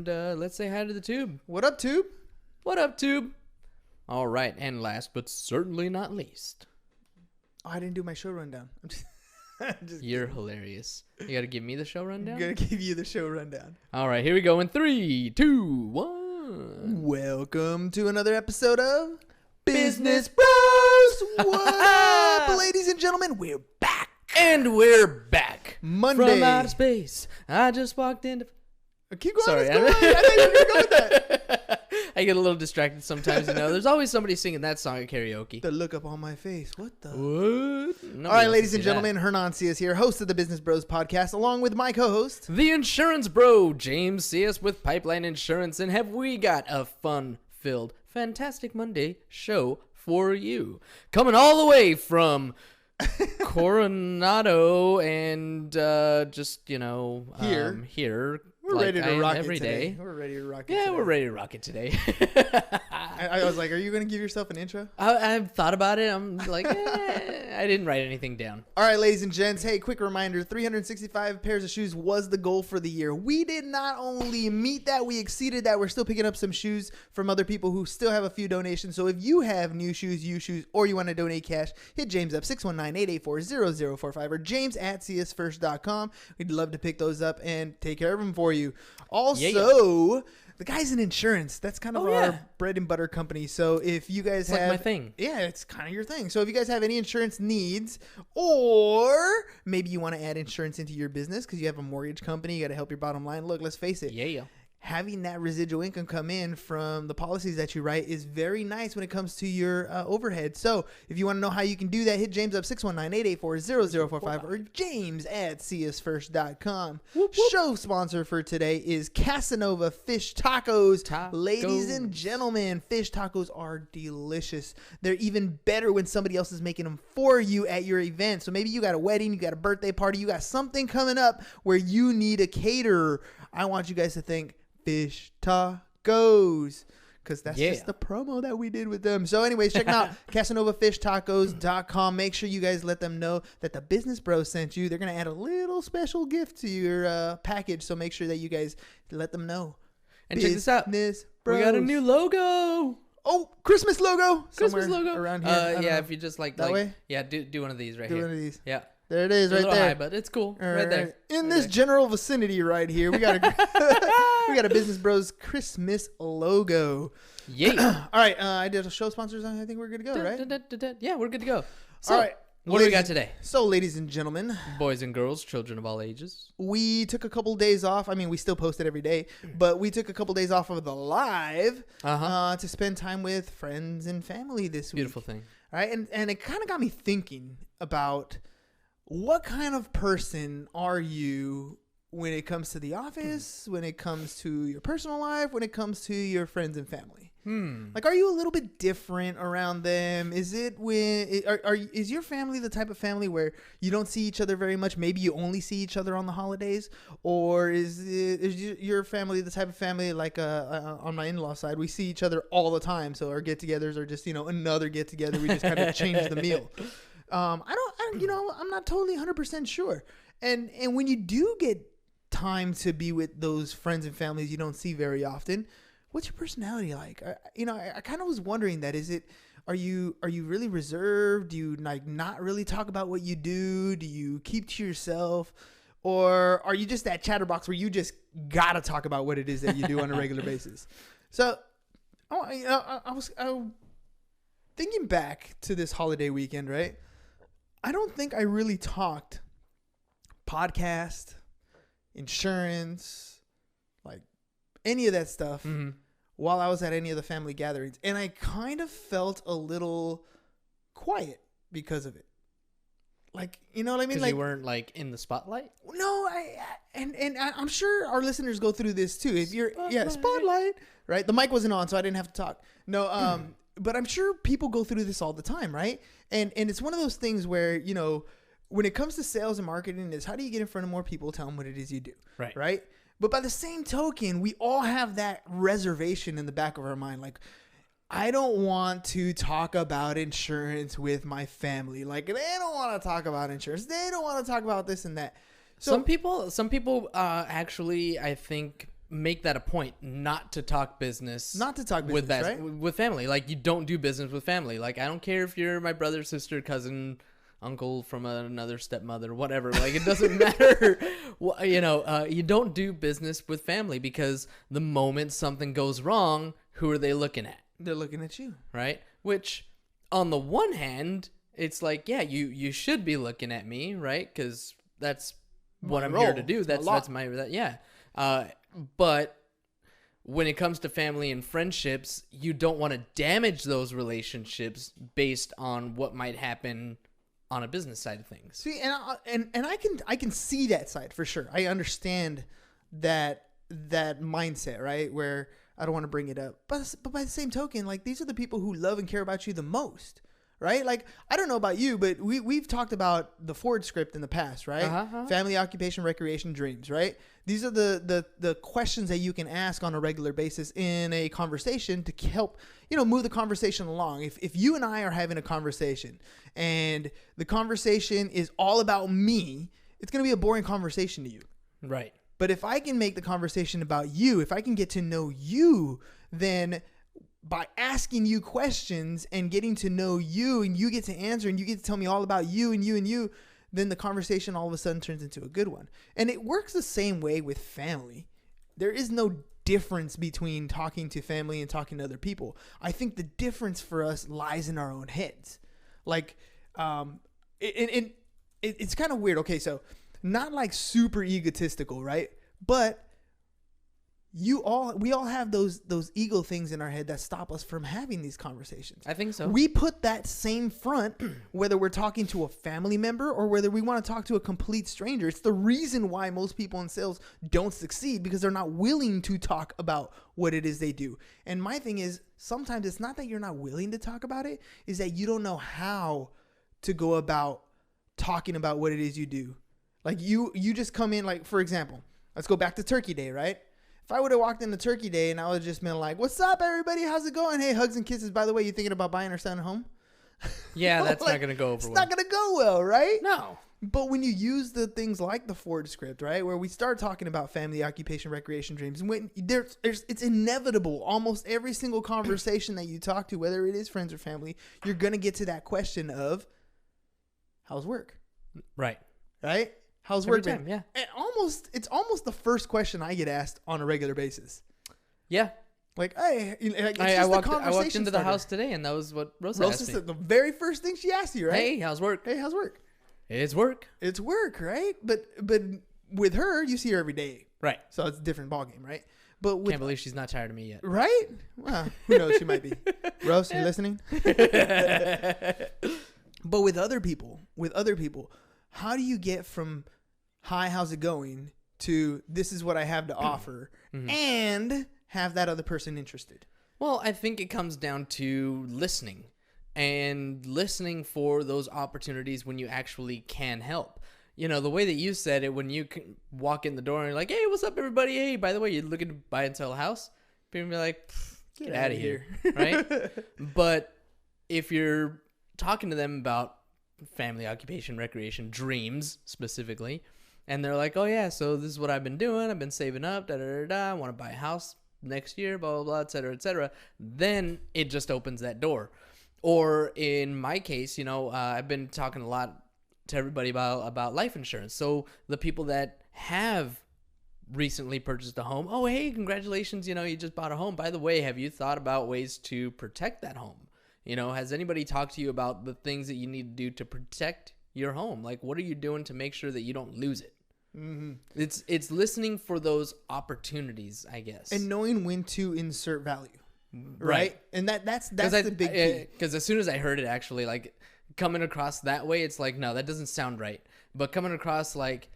and let's say hi to the tube. What up, tube? What up, tube? All right, and last but certainly not least. Oh, I didn't do my show rundown. You're hilarious. You got to give me the show rundown? I'm going to give you the show rundown. All right, here we go in 3, 2, 1. Welcome to another episode of Business Bros. What up, ladies and gentlemen? We're back. And we're back. Monday. From outer space. I just walked into... Keep going. Sorry. I thought you were going to go with that. I get a little distracted sometimes, you know. There's always somebody singing that song at karaoke. The look up on my face. What the? What? All right, ladies and gentlemen, Hernan Cias here, host of the Business Bros podcast, along with my co-host, the insurance bro, James Cias with Pipeline Insurance. And have we got a fun-filled, fantastic Monday show for you. Coming all the way from Coronado and just, you know, here. We're like ready to rock every it today. day. We're ready to rock it Yeah, today. we're ready to rock it today. I was like, are you going to give yourself an intro? I've thought about it. I'm like, I didn't write anything down. All right, ladies and gents. Hey, quick reminder, 365 pairs of shoes was the goal for the year. We did not only meet that, we exceeded that. We're still picking up some shoes from other people who still have a few donations. So if you have new shoes, used shoes, or you want to donate cash, hit James up, 619-884-0045 or james@csfirst.com. We'd love to pick those up and take care of them for you. Also, the guys in insurance, that's kind of our bread and butter company. So if you guys have... like my thing. Yeah, it's kind of your thing. So if you guys have any insurance needs, or maybe you want to add insurance into your business because you have a mortgage company, you got to help your bottom line. Look, let's face it. Yeah. Having that residual income come in from the policies that you write is very nice when it comes to your overhead. So if you want to know how you can do that, hit James up, 619-884-0045 or james@csfirst.com. Show sponsor for today is Casanova Fish Tacos. Ladies and gentlemen, fish tacos are delicious. They're even better when somebody else is making them for you at your event. So maybe you got a wedding, you got a birthday party, you got something coming up where you need a caterer. I want you guys to think fish tacos, because that's just the promo that we did with them. So anyways, check them out, CasanovaFishTacos.com. Make sure you guys let them know that the Business Bros sent you. They're going to add a little special gift to your package, so make sure that you guys let them know. And check this out. Bros. We got a new logo. Oh, Christmas logo. Christmas logo. Around here. Yeah, if you just like... that way? Yeah, do one of these right do here. one of these. Yeah. There it is, right there. High, but it's cool. Right there. In this general vicinity right here, we got a Business Bros Christmas logo. Yeah. All right, I did a show sponsors. I think we're good to go, right? Yeah, we're good to go. So, all right. What do we got today? So, ladies and gentlemen, boys and girls, children of all ages, we took a couple days off. I mean, we still post it every day, but we took a couple days off of the live to spend time with friends and family this week. Beautiful thing. All right, and it kind of got me thinking about what kind of person are you when it comes to the office, when it comes to your personal life, when it comes to your friends and family? Like, are you a little bit different around them? Is it is your family the type of family where you don't see each other very much? Maybe you only see each other on the holidays, or is your family the type of family like on my in-law side, we see each other all the time? So our get-togethers are just another get-together. We just kind of change the meal. I'm not totally 100% sure. And when you do get time to be with those friends and families you don't see very often, what's your personality like? I kind of was wondering that. Are you really reserved? Do you not really talk about what you do? Do you keep to yourself? Or are you just that chatterbox where you just gotta talk about what it is that you do on a regular basis? So, I was thinking back to this holiday weekend, right? I don't think I really talked podcast, insurance, like any of that stuff while I was at any of the family gatherings. And I kind of felt a little quiet because of it. Like, you know what I mean? Because like, you weren't like in the spotlight? No, I'm sure our listeners go through this too. If you're spotlight, right? The mic wasn't on, so I didn't have to talk. No, but I'm sure people go through this all the time, right? And it's one of those things where, when it comes to sales and marketing, is how do you get in front of more people, tell them what it is you do, right? But by the same token, we all have that reservation in the back of our mind, like, I don't want to talk about insurance with my family. Like, they don't want to talk about insurance. They don't want to talk about this and that. So Some people actually, I think, make that a point not to talk business. Not to talk with business, right? with family. Like, you don't do business with family. Like, I don't care if you're my brother, sister, cousin, uncle from another stepmother, whatever. Like, it doesn't matter. You don't do business with family, because the moment something goes wrong, who are they looking at? They're looking at you, right? Which, on the one hand, it's like, yeah, you should be looking at me, right? Because that's what I'm here to do. That's my yeah. But when it comes to family and friendships, you don't want to damage those relationships based on what might happen on a business side of things. See, and I can see that side for sure. I understand that mindset, right? Where I don't want to bring it up, but by the same token, like, these are the people who love and care about you the most, right? Like, I don't know about you, but we've talked about the Ford script in the past, right? Family, occupation, recreation, dreams, right? These are the questions that you can ask on a regular basis in a conversation to help, move the conversation along. If you and I are having a conversation and the conversation is all about me, it's going to be a boring conversation to you. Right. But if I can make the conversation about you, if I can get to know you, then by asking you questions and getting to know you, and you get to answer and you get to tell me all about you and you and you, then the conversation all of a sudden turns into a good one. And it works the same way with family. There is no difference between talking to family and talking to other people. I think the difference for us lies in our own heads. Like, it's kind of weird. Okay, so not like super egotistical, right? But we all have those ego things in our head that stop us from having these conversations. I think so. We put that same front, whether we're talking to a family member or whether we want to talk to a complete stranger. It's the reason why most people in sales don't succeed, because they're not willing to talk about what it is they do. And my thing is, sometimes it's not that you're not willing to talk about it, is that you don't know how to go about talking about what it is you do. Like, you just come in, like, for example, let's go back to Turkey Day, right? If I would have walked into Turkey Day and I would have just been like, "What's up, everybody? How's it going? Hey, hugs and kisses. By the way, you thinking about buying or selling a home?" Yeah, that's not going to go over well. It's not going to go well, right? No. But when you use the things like the Ford script, right, where we start talking about family, occupation, recreation, dreams, when it's inevitable. Almost every single conversation that you talk to, whether it is friends or family, you're going to get to that question of, how's work? Right. Right? How's work been? Yeah. And it's almost the first question I get asked on a regular basis. Yeah. Like, hey, like, I walked into the house today, and that was what Rosa asked me. Said the very first thing she asked you, right? Hey, how's work? Hey, how's work? It's work. It's work, right? But with her, you see her every day. Right. So it's a different ballgame, right? But Can't believe she's not tired of me yet. Right? Well, who knows? She might be. Rose, you listening? But with other people, how do you get from "Hi, how's it going" to "This is what I have to offer" and have that other person interested? Well, I think it comes down to listening, and listening for those opportunities when you actually can help. You know, the way that you said it, when you can walk in the door and you're like, "Hey, what's up, everybody? Hey, by the way, you're looking to buy and sell a house?" People be like, "Get out of here." Right? But if you're talking to them about family, occupation, recreation, dreams specifically, and they're like, "Oh yeah, so this is what I've been doing. I've been saving up, I want to buy a house next year, blah, blah, blah, et cetera, et cetera," then it just opens that door. Or in my case, I've been talking a lot to everybody about life insurance. So the people that have recently purchased a home, "Oh, hey, congratulations, you just bought a home. By the way, have you thought about ways to protect that home? Has anybody talked to you about the things that you need to do to protect your home? Like, what are you doing to make sure that you don't lose it?" Mm-hmm. It's listening for those opportunities, I guess, and knowing when to insert value, right? And that's the big key. Because as soon as I heard it, actually, like, coming across that way, it's like, no, that doesn't sound right. But coming across like,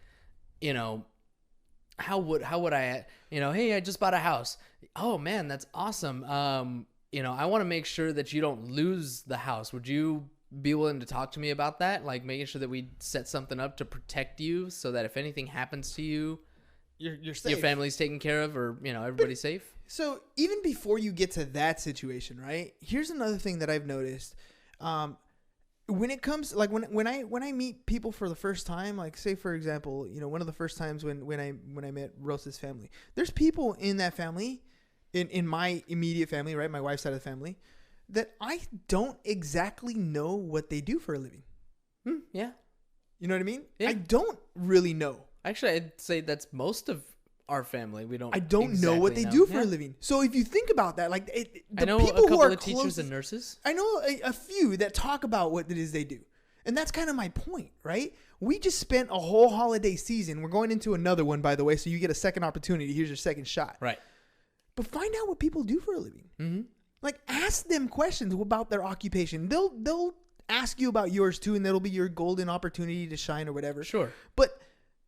how would I, "Hey, I just bought a house. Oh man, that's awesome. I want to make sure that you don't lose the house. Would you be willing to talk to me about that? Like, making sure that we set something up to protect you so that if anything happens to you, you're safe. Your family's taken care of, or, everybody's safe." So even before you get to that situation, right? Here's another thing that I've noticed. when it comes like when I meet people for the first time, like say for example, one of the first times when I met Rosa's family, there's people in that family, in my immediate family, right, my wife's side of the family, that I don't exactly know what they do for a living. Yeah. You know what I mean? Yeah. I don't really know. Actually, I'd say that's most of our family. I don't exactly know what they do for a living. So if you think about that, like I know people a couple who are of teachers and nurses. I know a few that talk about what it is they do. And that's kind of my point, right? We just spent a whole holiday season. We're going into another one, by the way, so you get a second opportunity. Here's your second shot. Right. But find out what people do for a living. Mm-hmm. Like, ask them questions about their occupation. They'll ask you about yours too, and that'll be your golden opportunity to shine or whatever. Sure. But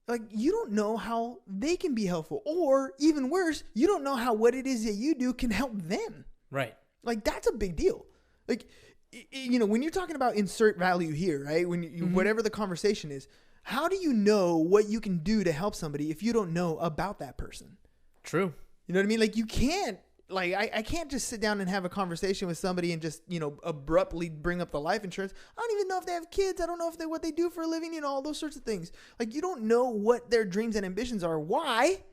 like, you don't know how they can be helpful, or even worse, you don't know how what it is that you do can help them. Right. Like, that's a big deal. Like, when you're talking about insert value here, right? When you, whatever the conversation is, how do you know what you can do to help somebody if you don't know about that person? True. You know what I mean? Like, you can't. Like, I can't just sit down and have a conversation with somebody and just, abruptly bring up the life insurance. I don't even know if they have kids. I don't know if what they do for a living, all those sorts of things. Like, you don't know what their dreams and ambitions are. Why?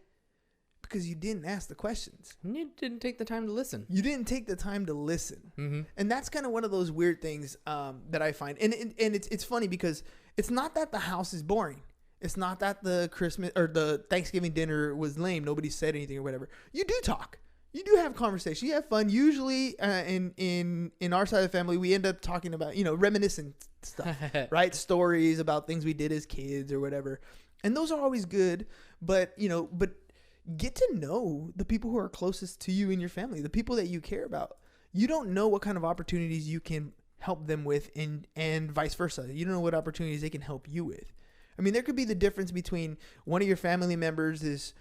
Because you didn't ask the questions. You didn't take the time to listen. You didn't take the time to listen. Mm-hmm. And that's kind of one of those weird things that I find. And it's funny because it's not that the house is boring. It's not that the Christmas or the Thanksgiving dinner was lame. Nobody said anything or whatever. You do talk. You do have conversation. You have fun. Usually, in our side of the family, we end up talking about reminiscent stuff, right? Stories about things we did as kids or whatever, and those are always good. But get to know the people who are closest to you in your family, the people that you care about. You don't know what kind of opportunities you can help them with, and vice versa. You don't know what opportunities they can help you with. I mean, there could be the difference between one of your family members is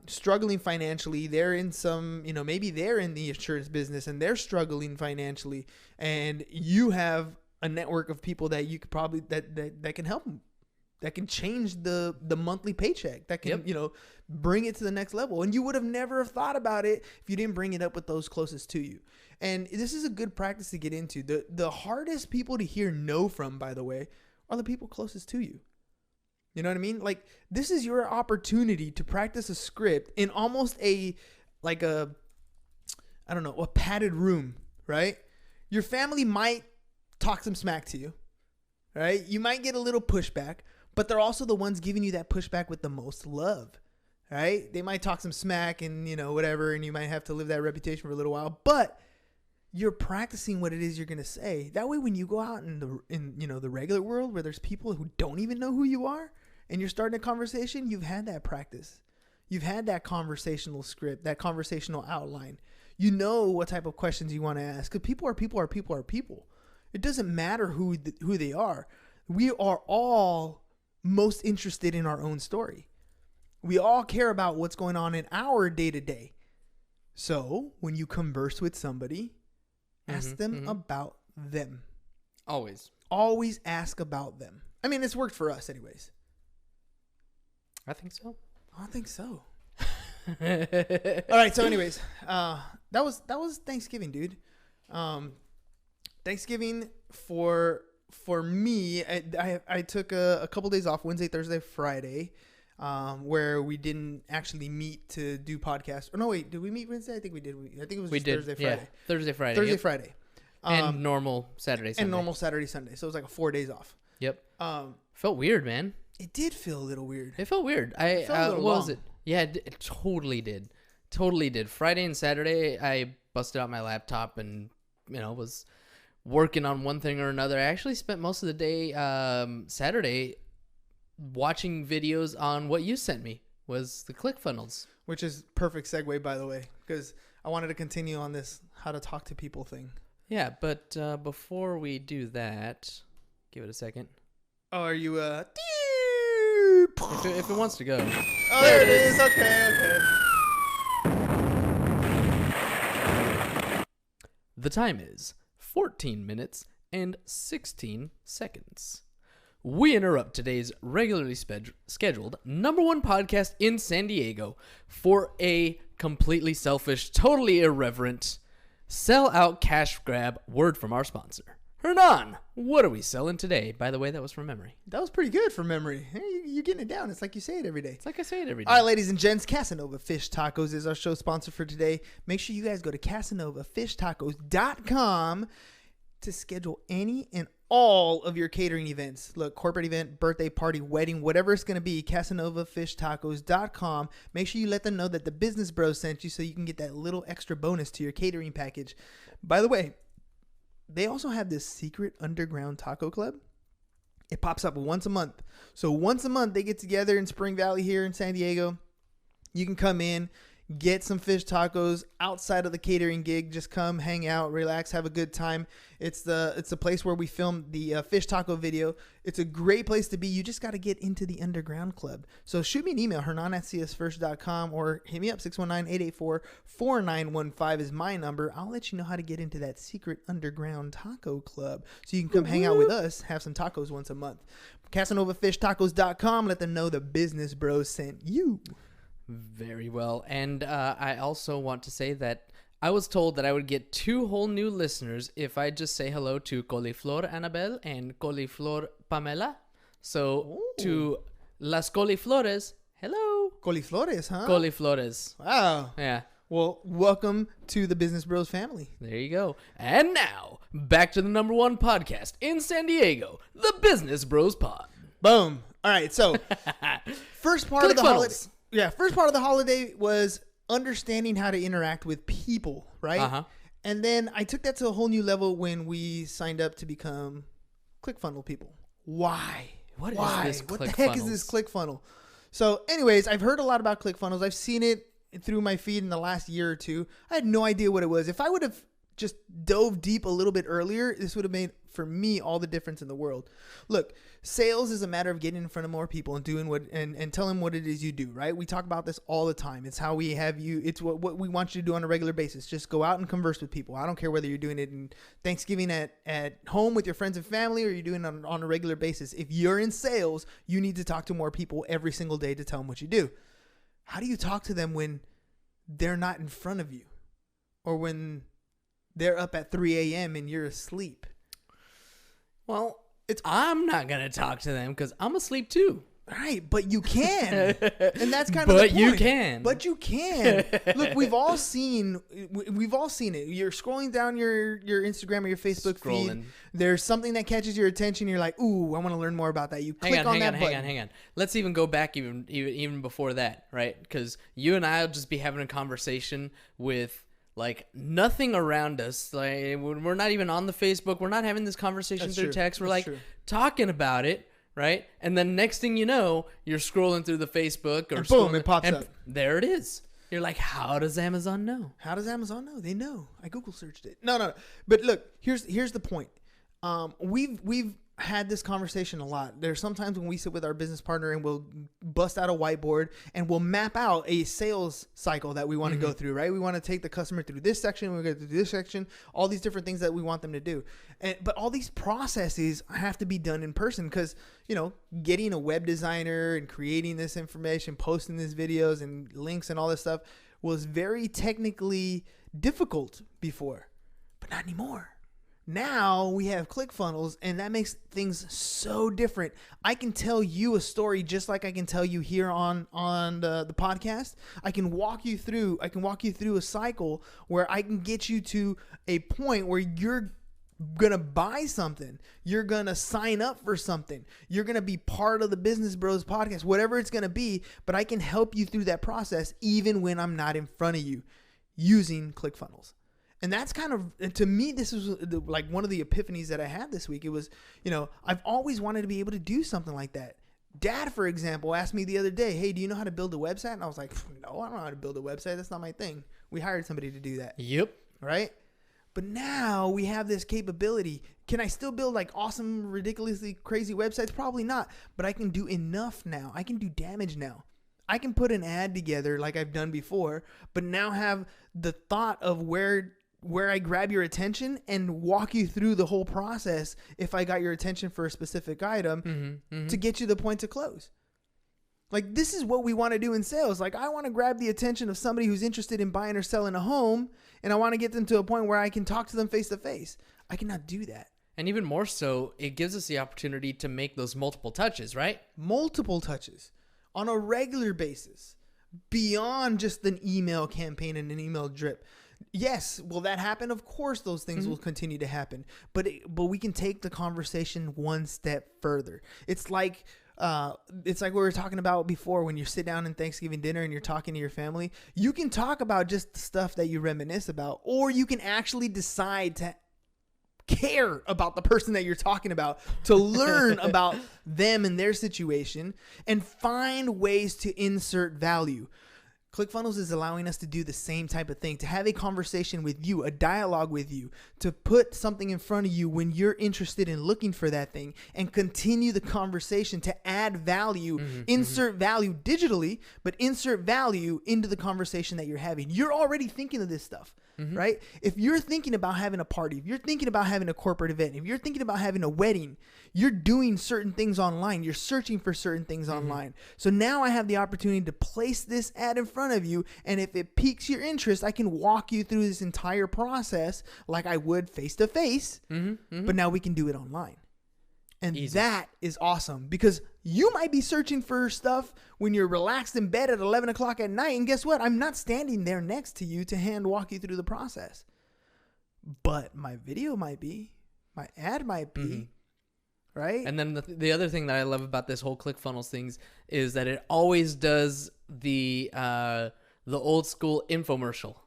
struggling financially. They're in some, maybe they're in the insurance business and they're struggling financially, and you have a network of people that you could probably that can help them, that can change the monthly paycheck, that can bring it to the next level. And you would have never have thought about it if you didn't bring it up with those closest to you. And this is a good practice to get into. The hardest people to hear no from, by the way, are the people closest to you. You know what I mean? Like, this is your opportunity to practice a script in almost a padded room, right? Your family might talk some smack to you, right? You might get a little pushback, but they're also the ones giving you that pushback with the most love, right? They might talk some smack and, whatever, and you might have to live that reputation for a little while, but you're practicing what it is you're going to say. That way, when you go out in the regular world where there's people who don't even know who you are, and you're starting a conversation, you've had that practice. You've had that conversational script, that conversational outline. You know what type of questions you want to ask. Because people are people are people are people. It doesn't matter who they are. We are all most interested in our own story. We all care about what's going on in our day-to-day. So when you converse with somebody, ask them about them. Always ask about them. I mean, it's worked for us anyways. I think so. I think so. All right. So, anyways, that was Thanksgiving, dude. Thanksgiving for me, I took a couple days off, Wednesday, Thursday, Friday, where we didn't actually meet to do podcasts. Or no, wait, did we meet Wednesday? I think we did. I think it was Thursday, Friday. Yeah. Thursday, Friday. Thursday, Friday. And normal Saturday, Sunday. And normal Saturday, Sunday. So it was like 4 days off. Yep. Felt weird, man. It did feel a little weird. It felt weird. What was it? Yeah, it totally did. Totally did. Friday and Saturday, I busted out my laptop and, was working on one thing or another. I actually spent most of the day Saturday watching videos on what you sent me, was the ClickFunnels. Which is perfect segue, by the way, because I wanted to continue on this how to talk to people thing. Yeah, but before we do that, give it a second. Oh, are you If it wants to go. Oh, there it is. Okay. The time is 14 minutes and 16 seconds. We interrupt today's regularly scheduled #1 podcast in San Diego for a completely selfish, totally irreverent, sell-out cash grab word from our sponsor. Hernan, what are we selling today? By the way, that was from memory. That was pretty good from memory. Hey, you're getting it down. It's like you say it every day. It's like I say it every day. All right, ladies and gents, Casanova Fish Tacos is our show sponsor for today. Make sure you guys go to CasanovaFishTacos.com to schedule any and all of your catering events. Look, corporate event, birthday party, wedding, whatever it's going to be, CasanovaFishTacos.com. Make sure you let them know that the Business Bros sent you so you can get that little extra bonus to your catering package. By the way, they also have this secret underground taco club. It pops up once a month. So once a month, they get together in Spring Valley here in San Diego. You can come in, get some fish tacos outside of the catering gig. Just come, hang out, relax, have a good time. It's the place where we filmed the fish taco video. It's a great place to be. You just got to get into the underground club. So shoot me an email, hernan@csfirst.com, or hit me up, 619-884-4915 is my number. I'll let you know how to get into that secret underground taco club so you can come hang out with us, have some tacos once a month. CasanovaFishTacos.com. Let them know the Business Bros sent you. Very well. And I also want to say that I was told that I would get 2 whole new listeners if I just say hello to Coliflor Annabelle and Coliflor Pamela. So to Las Coliflores, hello. Coliflores, huh? Coliflores. Wow. Yeah. Well, welcome to the Business Bros family. There you go. And now, back to the #1 podcast in San Diego, the Business Bros Pod. Boom. All right, so first part of the holiday. Yeah, first part of the holiday was understanding how to interact with people, right? Uh-huh. And then I took that to a whole new level when we signed up to become ClickFunnels people. Why? What is this What the heck is this ClickFunnels? So anyways, I've heard a lot about ClickFunnels. I've seen it through my feed in the last year or two. I had no idea what it was. If I would have just dove deep a little bit earlier, this would have made, for me, all the difference in the world. Look, sales is a matter of getting in front of more people and doing what and telling them what it is you do, right? We talk about this all the time. It's how we have you. It's what we want you to do on a regular basis. Just go out and converse with people. I don't care whether you're doing it in Thanksgiving at home with your friends and family, or you're doing it on a regular basis. If you're in sales, you need to talk to more people every single day to tell them what you do. How do you talk to them when they're not in front of you, or when they're up at 3 a.m. and you're asleep? Well, I'm not going to talk to them because I'm asleep too. Right, but you can. And that's kind of the point. You can. But you can. Look, we've all seen it. You're scrolling down your Instagram or your Facebook feed. There's something that catches your attention. You're like, ooh, I want to learn more about that. You click on that button. Hang on. Let's even go back even before that, right? Because you and I will just be having a conversation with like nothing around us. Like we're not even on the Facebook. We're not having this conversation through text. We're talking about it, right? And then next thing you know, you're scrolling through the Facebook, or boom, it pops up. There it is. You're like, how does Amazon know? How does Amazon know? They know. I Google searched it. No. But look, here's the point. We've had this conversation a lot. There's sometimes when we sit with our business partner and we'll bust out a whiteboard and we'll map out a sales cycle that we want to go through, right? We want to take the customer through this section, we're going to do this section, all these different things that we want them to do. But all these processes have to be done in person because, getting a web designer and creating this information, posting these videos and links and all this stuff was very technically difficult before, but not anymore. Now we have ClickFunnels, and that makes things so different. I can tell you a story just like I can tell you here on the podcast. I can walk you through a cycle where I can get you to a point where you're going to buy something. You're going to sign up for something. You're going to be part of the Business Bros podcast, whatever it's going to be, but I can help you through that process even when I'm not in front of you using ClickFunnels. And that's kind of, to me, this was like one of the epiphanies that I had this week. It was, I've always wanted to be able to do something like that. Dad, for example, asked me the other day, hey, do you know how to build a website? And I was like, no, I don't know how to build a website. That's not my thing. We hired somebody to do that. Yep. Right? But now we have this capability. Can I still build like awesome, ridiculously crazy websites? Probably not. But I can do enough now. I can do damage now. I can put an ad together like I've done before, but now have the thought of where I grab your attention and walk you through the whole process if I got your attention for a specific item to get you the point to close. Like, this is what we want to do in sales. Like, I want to grab the attention of somebody who's interested in buying or selling a home, and I want to get them to a point where I can talk to them face to face. I cannot do that. And even more so, it gives us the opportunity to make those multiple touches, right? Multiple touches on a regular basis beyond just an email campaign and an email drip. Yes, will that happen? Of course, those things will continue to happen. But we can take the conversation one step further. It's like we were talking about before when you sit down in Thanksgiving dinner and you're talking to your family. You can talk about just the stuff that you reminisce about, or you can actually decide to care about the person that you're talking about, to learn about them and their situation and find ways to insert value. ClickFunnels is allowing us to do the same type of thing, to have a conversation with you, a dialogue with you, to put something in front of you when you're interested in looking for that thing and continue the conversation to add value, insert value digitally, but insert value into the conversation that you're having. You're already thinking of this stuff. Right? If you're thinking about having a party, if you're thinking about having a corporate event, if you're thinking about having a wedding, you're doing certain things online. You're searching for certain things online. So now I have the opportunity to place this ad in front of you. And if it piques your interest, I can walk you through this entire process like I would face to face. But now we can do it online. And that is awesome, because you might be searching for stuff when you're relaxed in bed at 11 o'clock at night. And guess what? I'm not standing there next to you to hand walk you through the process. But my video might be, my ad might be, right? And then the other thing that I love about this whole ClickFunnels things is that it always does the old school infomercial.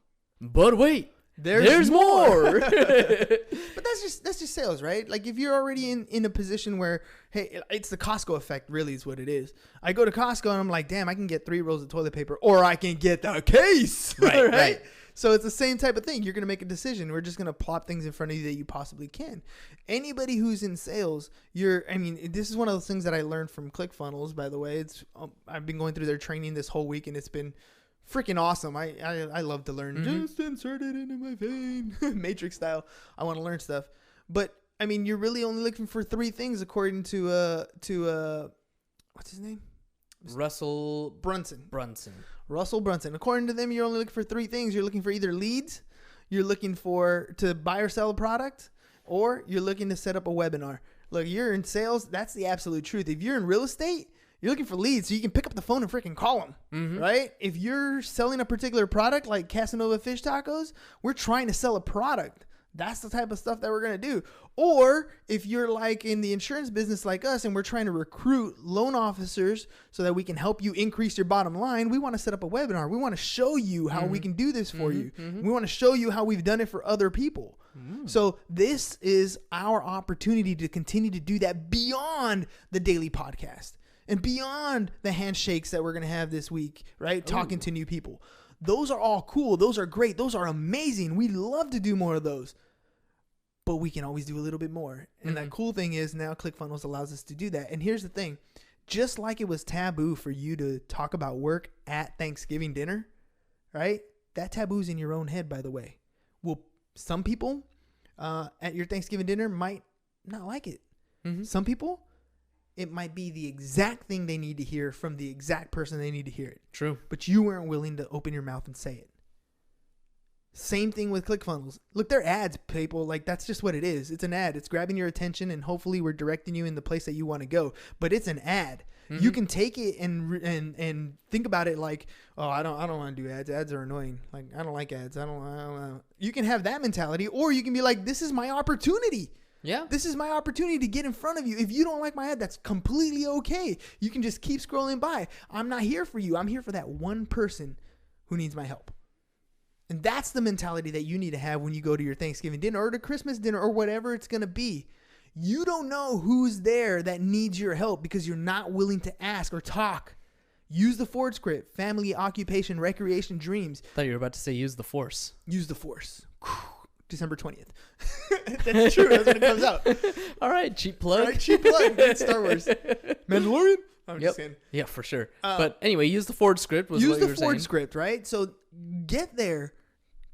But wait. There's more. But that's just sales, right? Like if you're already in a position where, hey, it's the Costco effect, really is what it is. I go to Costco and I'm like, damn, I can get 3 rolls of toilet paper, or I can get the case. Right. So it's the same type of thing. You're going to make a decision. We're just going to plop things in front of you that you possibly can. Anybody who's in sales, this is one of those things that I learned from ClickFunnels, by the way. I've been going through their training this whole week, and it's been freaking awesome. I love to learn. Just insert it into my vein. Matrix style. I want to learn stuff. But I mean, you're really only looking for 3 things according to what's his name? Russell Brunson. Russell Brunson. According to them, you're only looking for 3 things. You're looking for either leads, you're looking to buy or sell a product, or you're looking to set up a webinar. Look, you're in sales. That's the absolute truth. If you're in real estate, you're looking for leads so you can pick up the phone and freaking call them, right? If you're selling a particular product like Casanova Fish Tacos, we're trying to sell a product. That's the type of stuff that we're going to do. Or if you're like in the insurance business like us and we're trying to recruit loan officers so that we can help you increase your bottom line, we want to set up a webinar. We want to show you how we can do this for you. We want to show you how we've done it for other people. So this is our opportunity to continue to do that beyond the daily podcast. And beyond the handshakes that we're going to have this week, right? Talking to new people. Those are all cool. Those are great. Those are amazing. We love to do more of those. But we can always do a little bit more. And that cool thing is now ClickFunnels allows us to do that. And here's the thing. Just like it was taboo for you to talk about work at Thanksgiving dinner, right? That taboo's in your own head, by the way. Well, some people at your Thanksgiving dinner might not like it. Some people, it might be the exact thing they need to hear from the exact person they need to hear it. True. But you weren't willing to open your mouth and say it. Same thing with ClickFunnels. Look, they're ads, people. Like, that's just what it is. It's an ad. It's grabbing your attention, and hopefully we're directing you in the place that you want to go. But it's an ad. You can take it and think about it like, oh, I don't want to do ads. Ads are annoying. Like, I don't like ads. I don't. You can have that mentality, or you can be like, this is my opportunity. Yeah. This is my opportunity to get in front of you. If you don't like my ad, that's completely okay. You can just keep scrolling by. I'm not here for you. I'm here for that one person who needs my help. And that's the mentality that you need to have when you go to your Thanksgiving dinner or to Christmas dinner or whatever it's going to be. You don't know who's there that needs your help because you're not willing to ask or talk. Use the Ford script: family, occupation, recreation, dreams. I thought you were about to say use the force. Use the force. December 20th. That's true. That's when it comes out. All right, cheap plug. All right, cheap plug. It's Star Wars. Mandalorian? I'm just kidding. Yeah, for sure. But anyway, use the Ford script. Use the Ford script, right? So get there.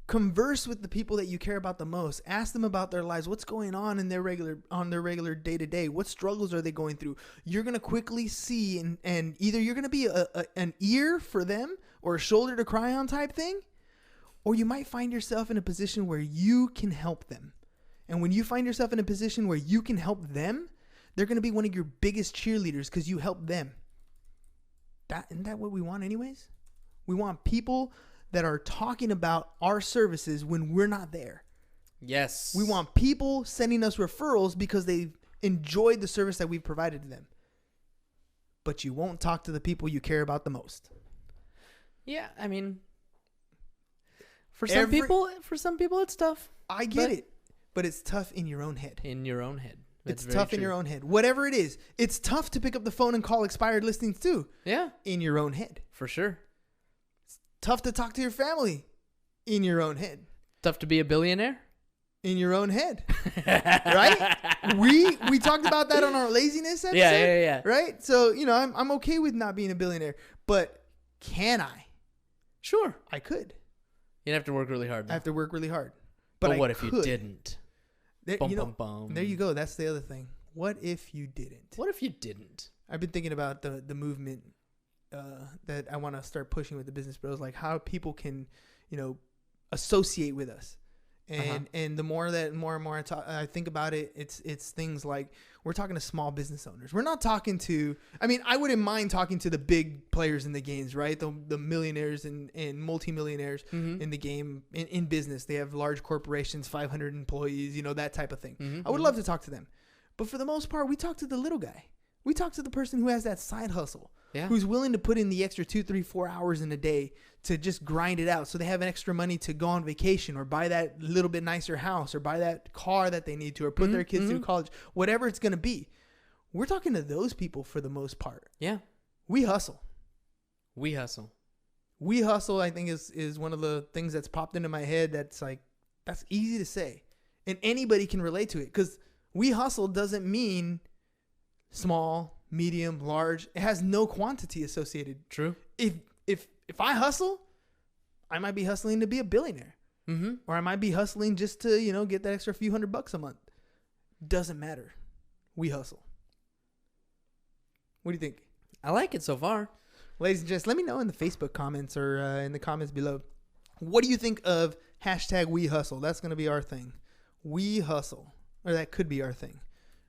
Converse with the people that you care about the most. Ask them about their lives. What's going on in their regular day-to-day? What struggles are they going through? You're going to quickly see, and either you're going to be an ear for them or a shoulder to cry on type thing, or you might find yourself in a position where you can help them. And when you find yourself in a position where you can help them, they're going to be one of your biggest cheerleaders because you helped them. Isn't that what we want anyways? We want people that are talking about our services when we're not there. Yes. We want people sending us referrals because they've enjoyed the service that we've provided to them. But you won't talk to the people you care about the most. Yeah, I mean, for some people it's tough. I get it, but it's tough in your own head. In your own head. It's tough in your own head. Whatever it is, it's tough to pick up the phone and call expired listings too. Yeah. In your own head. For sure. It's tough to talk to your family in your own head. Tough to be a billionaire? In your own head. Right? We talked about that on our laziness episode. Yeah. Right? So, I'm okay with not being a billionaire, but can I? Sure. I could. You'd have to work really hard. I have to work really hard. But what if you didn't? There you go. That's the other thing. What if you didn't? What if you didn't? I've been thinking about the movement that I want to start pushing with the Business Bros, like how people can, associate with us. And the more and more I think about it, it's things like we're talking to small business owners. We're not talking to, I wouldn't mind talking to the big players in the games, right? The millionaires and multimillionaires in the game, in business. They have large corporations, 500 employees, that type of thing. I would love to talk to them. But for the most part, we talk to the little guy. We talk to the person who has that side hustle, who's willing to put in the extra 2, 3, 4 hours in a day to just grind it out so they have extra money to go on vacation or buy that little bit nicer house or buy that car that they need to or put their kids through college, whatever it's going to be. We're talking to those people for the most part. Yeah. We hustle. We hustle, I think, is one of the things that's popped into my head that's easy to say. And anybody can relate to it because we hustle doesn't mean small, medium, large. It has no quantity associated. True. If I hustle, I might be hustling to be a billionaire. Or I might be hustling just to, get that extra few $100 a month. Doesn't matter. We hustle. What do you think? I like it so far. Ladies and gents, let me know in the Facebook comments or in the comments below. What do you think of hashtag We Hustle? That's going to be our thing. We hustle. Or that could be our thing.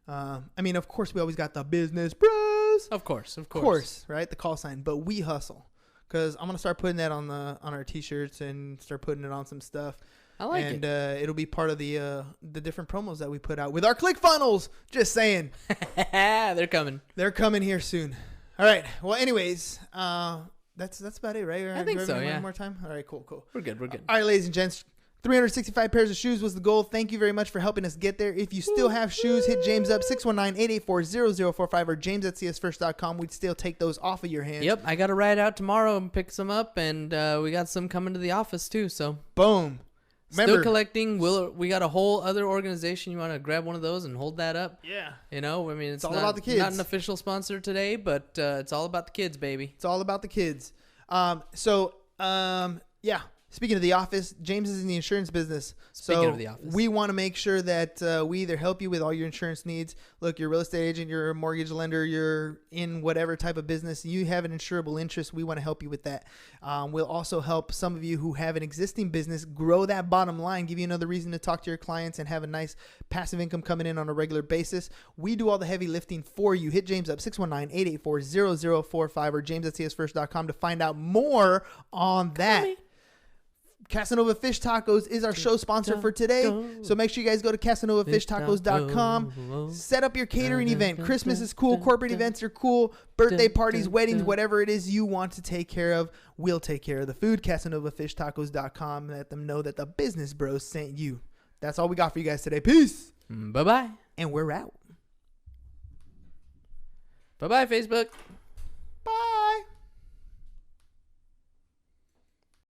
Of course, we always got the Business Bros. Of course. Right? The call sign. But we hustle. Because I'm going to start putting that on our T-shirts and start putting it on some stuff. I like it. And it'll be part of the different promos that we put out with our ClickFunnels. Just saying. They're coming. They're coming here soon. All right. Well, anyways, that's about it, right? I think so, yeah. One more time? All right, cool. We're good. All right, ladies and gents. 365 pairs of shoes was the goal. Thank you very much for helping us get there. If you still have shoes, hit James up, 619-884-0045 or james@csfirst.com. We'd still take those off of your hands. Yep, I got to ride out tomorrow and pick some up, and we got some coming to the office too, so. Boom. Remember, still collecting. We got a whole other organization. You want to grab one of those and hold that up? Yeah. It's all about the kids. Not an official sponsor today, but it's all about the kids, baby. It's all about the kids. Yeah. Speaking of the office, James is in the insurance business. Speaking of the office, we want to make sure that we either help you with all your insurance needs. Look, you're a real estate agent, you're a mortgage lender, you're in whatever type of business, you have an insurable interest. We want to help you with that. We'll also help some of you who have an existing business grow that bottom line, give you another reason to talk to your clients and have a nice passive income coming in on a regular basis. We do all the heavy lifting for you. Hit James up, 619-884-0045 or james@csfirst.com to find out more on that. Casanova Fish Tacos is our show sponsor for today. So make sure you guys go to casanovafishtacos.com. Set up your catering event. Christmas is cool. Corporate events are cool. Birthday parties, weddings, whatever it is you want to take care of, we'll take care of the food. casanovafishtacos.com. Let them know that the Business Bros sent you. That's all we got for you guys today. Peace. Bye-bye. And we're out. Bye-bye, Facebook.